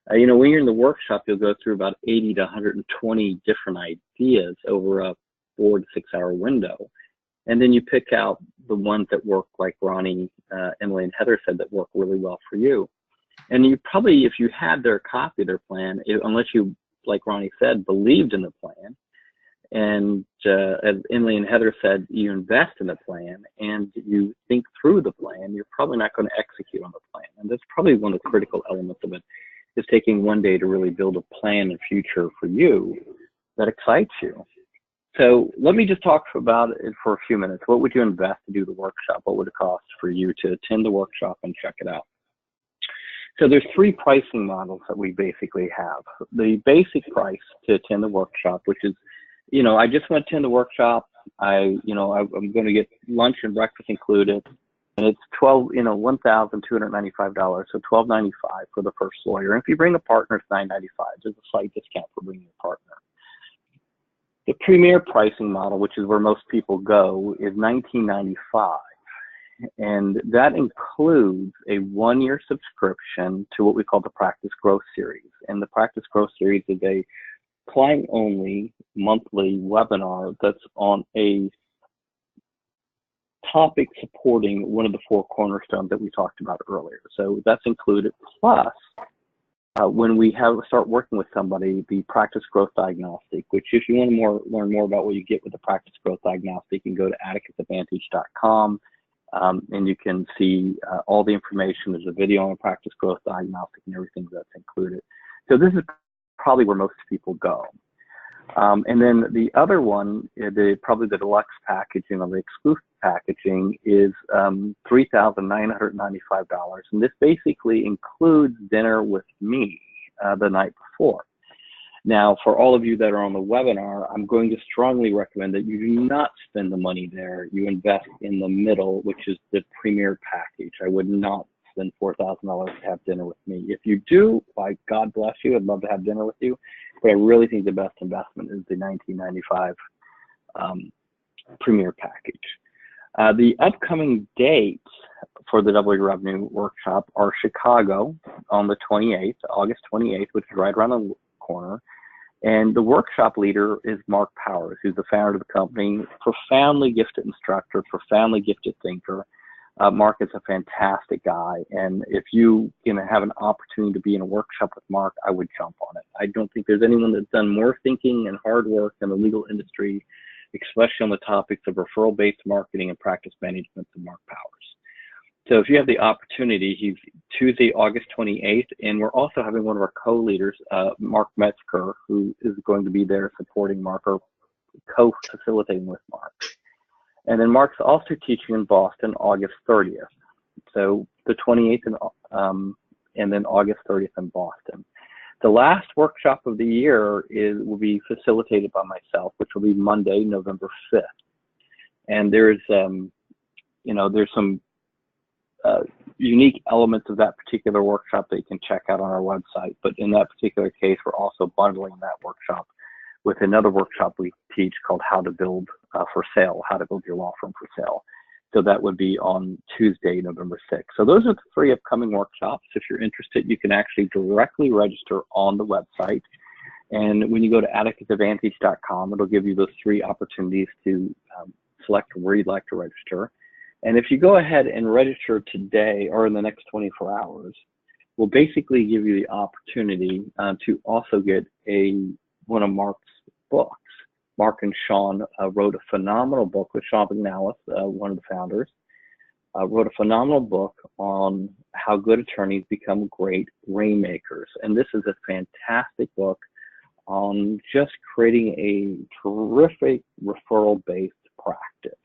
[SPEAKER 2] When you're in the workshop, you'll go through about 80 to 120 different ideas over a 4 to 6 hour window. And then you pick out the ones that work, like Ronnie, Emily, and Heather said, that work really well for you. And you probably, if you had their copy of their plan, unless you, like Ronnie said, believed in the plan, and as Emily and Heather said, you invest in the plan and you think through the plan, you're probably not going to execute on the plan. And that's probably one of the critical elements of it, is taking one day to really build a plan and future for you that excites you. So let me just talk about it for a few minutes. What would you invest to do the workshop? What would it cost for you to attend the workshop and check it out? So there's 3 pricing models that we basically have. The basic price to attend the workshop, which is, I just want to attend the workshop. I'm going to get lunch and breakfast included, and it's $1,295, so $1,295 for the first lawyer. And if you bring a partner, it's $995. There's a slight discount for bringing a partner. The premier pricing model, which is where most people go, is $1995, and that includes a 1-year subscription to what we call the Practice Growth Series. And the Practice Growth Series is a client-only monthly webinar that's on a topic supporting one of the 4 cornerstones that we talked about earlier. So that's included, plus when we start working with somebody, the practice growth diagnostic, which if you want to learn more about what you get with the practice growth diagnostic, you can go to atticusadvantage.com and you can see all the information. There's a video on the practice growth diagnostic and everything that's included. So this is probably where most people go. And then the other one, probably the deluxe packaging or the exclusive packaging is $3,995. And this basically includes dinner with me the night before. Now, for all of you that are on the webinar, I'm going to strongly recommend that you do not spend the money there. You invest in the middle, which is the premier package. I would not spend $4,000 to have dinner with me. If you do, why, God bless you. I'd love to have dinner with you. But I really think the best investment is the $1,995 premier package. The upcoming dates for the Double Your Revenue workshop are Chicago on the 28th, August 28th, which is right around the corner. And the workshop leader is Mark Powers, who's the founder of the company, profoundly gifted instructor, profoundly gifted thinker. Mark is a fantastic guy, and if you have an opportunity to be in a workshop with Mark, I would jump on it. I don't think there's anyone that's done more thinking and hard work in the legal industry, especially on the topics of referral-based marketing and practice management, than Mark Powers. So if you have the opportunity, he's Tuesday, August 28th, and we're also having one of our co-leaders, Mark Metzger, who is going to be there supporting Mark or co-facilitating with Mark. And then Mark's also teaching in Boston August 30th. So the 28th and then August 30th in Boston. The last workshop of the year will be facilitated by myself, which will be Monday, November 5th. And there's some unique elements of that particular workshop that you can check out on our website. But in that particular case, we're also bundling that workshop with another workshop we teach called How to Build for Sale, How to Build Your Law Firm for Sale. So that would be on Tuesday, November 6th. So those are the 3 upcoming workshops. If you're interested, you can actually directly register on the website. And when you go to atticusadvantage.com, it'll give you those 3 opportunities to select where you'd like to register. And if you go ahead and register today or in the next 24 hours, we'll basically give you the opportunity to also get one of Mark's books. Mark and Sean wrote a phenomenal book with Sean McNallis, one of the founders, wrote a phenomenal book on how good attorneys become great rainmakers. And this is a fantastic book on just creating a terrific referral-based practice.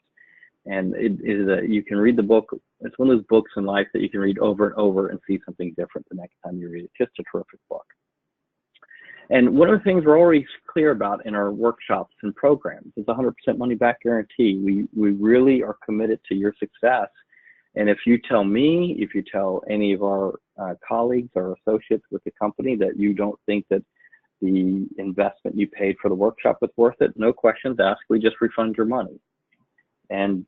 [SPEAKER 2] And you can read the book. It's one of those books in life that you can read over and over and see something different the next time you read it. Just a terrific book. And one of the things we're already clear about in our workshops and programs is 100% money back guarantee. We really are committed to your success. And if you tell me, if you tell any of our colleagues or associates with the company that you don't think that the investment you paid for the workshop was worth it, no questions asked, we just refund your money. And,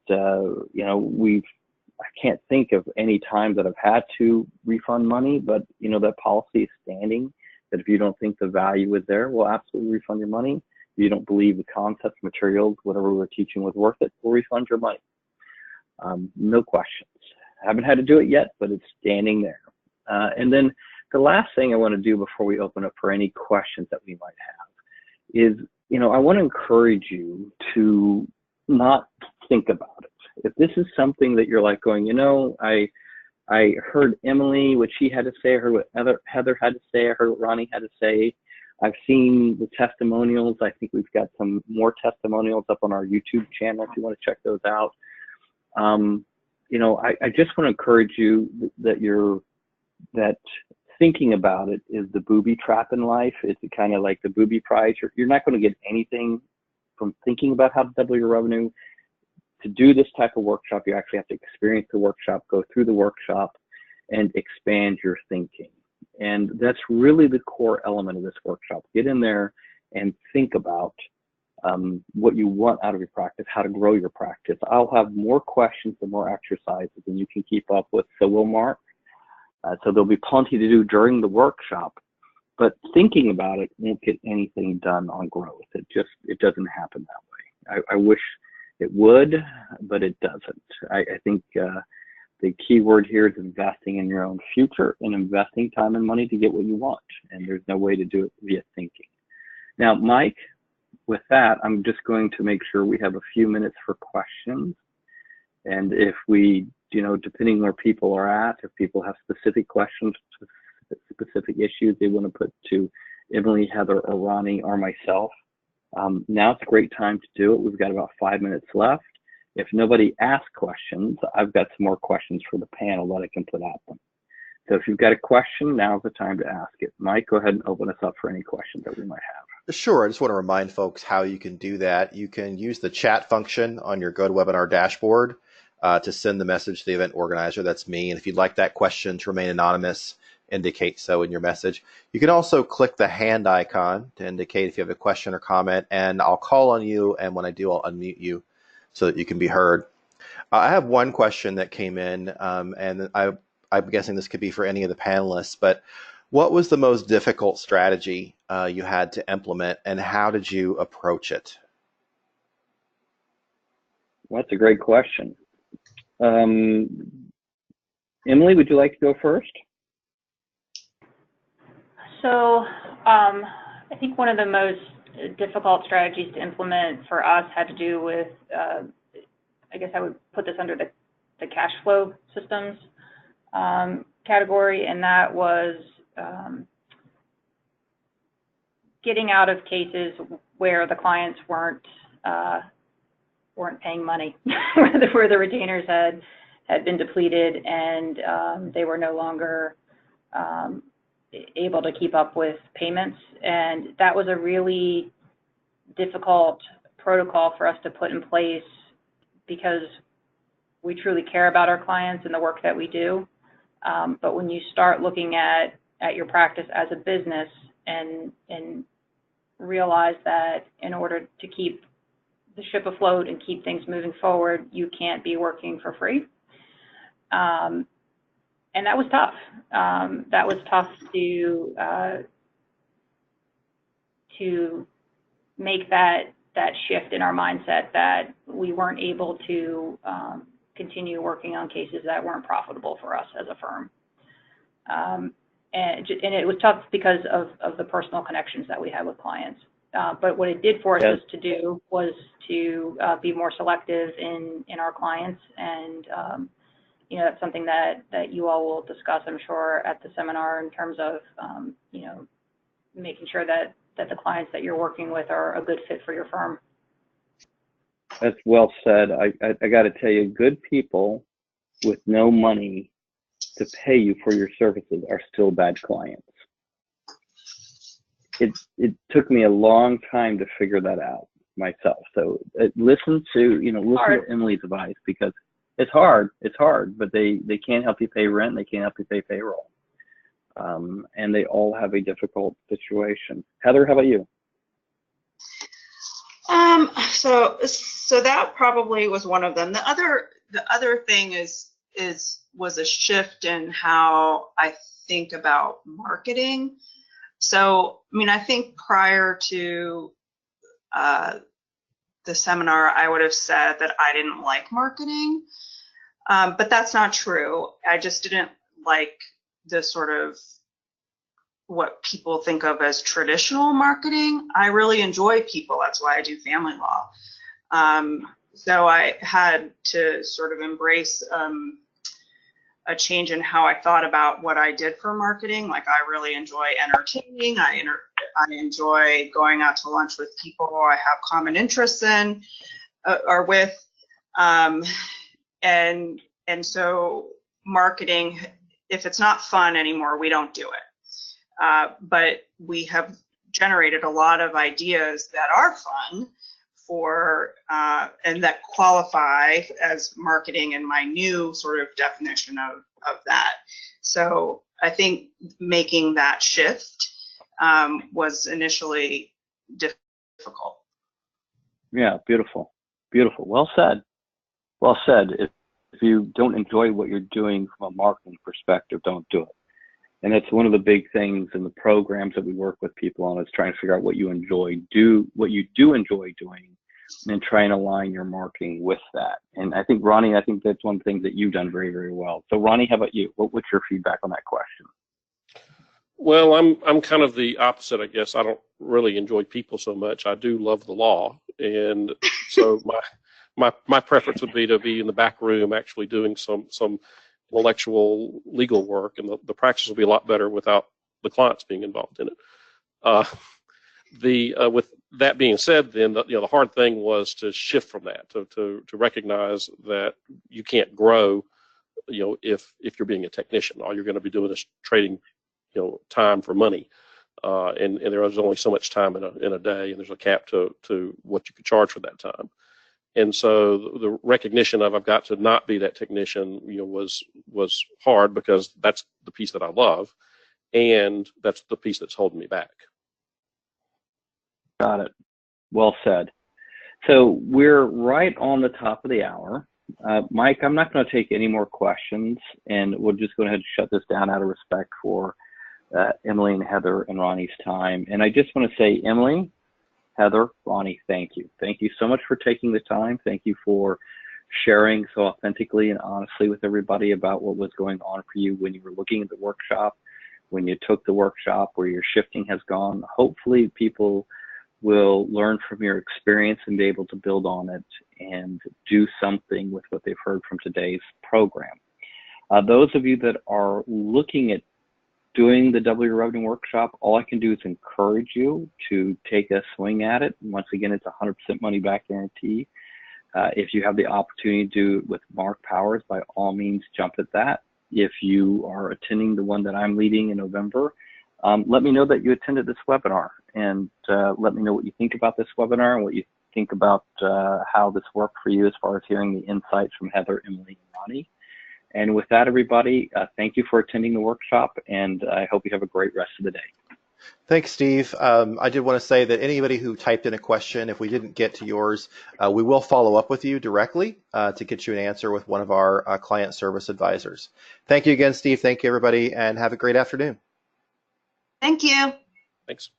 [SPEAKER 2] I can't think of any time that I've had to refund money, but, that policy is standing. That if you don't think the value is there, we'll absolutely refund your money. If you don't believe the concepts, materials, whatever we're teaching was worth it, we'll refund your money. No questions. I haven't had to do it yet, but it's standing there. And then the last thing I want to do before we open up for any questions that we might have is, I want to encourage you to not think about it. If this is something that you're like going, I heard Emily, what she had to say, I heard what Heather had to say, I heard what Ronnie had to say. I've seen the testimonials. I think we've got some more testimonials up on our YouTube channel if you want to check those out. I just want to encourage you that thinking about it is the booby trap in life. It's kind of like the booby prize. You're not going to get anything from thinking about how to double your revenue. To do this type of workshop, you actually have to experience the workshop, go through the workshop, and expand your thinking. And that's really the core element of this workshop. Get in there and think about what you want out of your practice, how to grow your practice. I'll have more questions and more exercises than you can keep up with, so will Mark. So there'll be plenty to do during the workshop, but thinking about it won't get anything done on growth. It doesn't happen that way. I wish It would, but it doesn't. I think the key word here is investing in your own future and investing time and money to get what you want. And there's no way to do it via thinking. Now, Mike, with that, I'm just going to make sure we have a few minutes for questions. And if we, depending where people are at, if people have specific questions, specific issues they want to put to Emily, Heather, or Ronnie, or myself, now it's a great time to do it. We've got about 5 minutes left. If nobody asks questions, I've got some more questions for the panel that I can put at them. So if you've got a question, now's the time to ask it. Mike, go ahead and open us up for any questions that we might have.
[SPEAKER 1] Sure. I just want to remind folks how you can do that. You can use the chat function on your GoToWebinar dashboard to send the message to the event organizer. That's me. And if you'd like that question to remain anonymous, indicate so in your message. You can also click the hand icon to indicate if you have a question or comment, and I'll call on you, and when I do, I'll unmute you so that you can be heard. I have one question that came in, and I'm guessing this could be for any of the panelists, but what was the most difficult strategy you had to implement, and how did you approach it?
[SPEAKER 2] Well, that's a great question. Emily, would you like to go first?
[SPEAKER 4] So I think one of the most difficult strategies to implement for us had to do with, I guess I would put this under the cash flow systems category, and that was getting out of cases where the clients weren't paying money, where the retainers had been depleted and they were no longer able to keep up with payments. And that was a really difficult protocol for us to put in place because we truly care about our clients and the work that we do. But when you start looking at your practice as a business and realize that in order to keep the ship afloat and keep things moving forward, you can't be working for free. And that was tough. That was tough to make that shift in our mindset that we weren't able to continue working on cases that weren't profitable for us as a firm. And it was tough because of the personal connections that we had with clients. But what it did force us to do was to be more selective in our clients, and that's something that you all will discuss, I'm sure, at the seminar in terms of making sure that the clients that you're working with are a good fit for your firm.
[SPEAKER 2] That's well said. I got to tell you, good people with no money to pay you for your services are still bad clients. It took me a long time to figure that out myself. So listen to Emily's advice, because it's hard, but they can't help you pay rent, they can't help you pay payroll. And they all have a difficult situation. Heather, how about you?
[SPEAKER 3] So that probably was one of them. The other thing was a shift in how I think about marketing. So, I think prior to the seminar, I would have said that I didn't like marketing, but that's not true. I just didn't like the sort of what people think of as traditional marketing. I really enjoy people. That's why I do family law. So I had to sort of embrace a change in how I thought about what I did for marketing. Like, I really enjoy entertaining. I enjoy going out to lunch with people I have common interests in or with. And so marketing, if it's not fun anymore, we don't do it. But we have generated a lot of ideas that are fun for and that qualify as marketing in my new sort of definition of that. So I think making that shift was initially difficult.
[SPEAKER 2] Yeah, beautiful. Well said. If you don't enjoy what you're doing from a marketing perspective, don't do it. And that's one of the big things in the programs that we work with people on, is trying to figure out what you do enjoy doing, and try and align your marketing with that. And I think, Ronnie, I think that's one thing that you've done very, very well. So Ronnie, how about you? What's your feedback on that question?
[SPEAKER 5] Well, I'm kind of the opposite, I guess. I don't really enjoy people so much. I do love the law, and so my preference would be to be in the back room actually doing some intellectual legal work, and the practice will be a lot better without the clients being involved in it. With that being said, then the hard thing was to shift from that to recognize that you can't grow, if you're being a technician. All you're going to be doing is trading time for money, and there was only so much time in a day, and there's a cap to what you could charge for that time. And so the recognition of I've got to not be that technician, was hard, because that's the piece that I love, and that's the piece that's holding me back.
[SPEAKER 2] Got it. Well said. So we're right on the top of the hour. Mike, I'm not going to take any more questions, and we'll just go ahead and shut this down out of respect for Emily and Heather and Ronnie's time. And I just want to say, Emily, Heather, Ronnie, thank you. Thank you so much for taking the time. Thank you for sharing so authentically and honestly with everybody about what was going on for you when you were looking at the workshop, when you took the workshop, where your shifting has gone. Hopefully people will learn from your experience and be able to build on it and do something with what they've heard from today's program. Those of you that are looking at doing the Double Your Revenue Workshop, all I can do is encourage you to take a swing at it. And once again, it's 100% money back guarantee. If you have the opportunity to do it with Mark Powers, by all means, jump at that. If you are attending the one that I'm leading in November, let me know that you attended this webinar, and let me know what you think about this webinar and what you think about how this worked for you as far as hearing the insights from Heather, Emily, and Ronnie. And with that, everybody, thank you for attending the workshop, and I hope you have a great rest of the day.
[SPEAKER 1] Thanks, Steve. I did want to say that anybody who typed in a question, if we didn't get to yours, we will follow up with you directly to get you an answer with one of our client service advisors. Thank you again, Steve. Thank you, everybody, and have a great afternoon.
[SPEAKER 3] Thank you.
[SPEAKER 5] Thanks.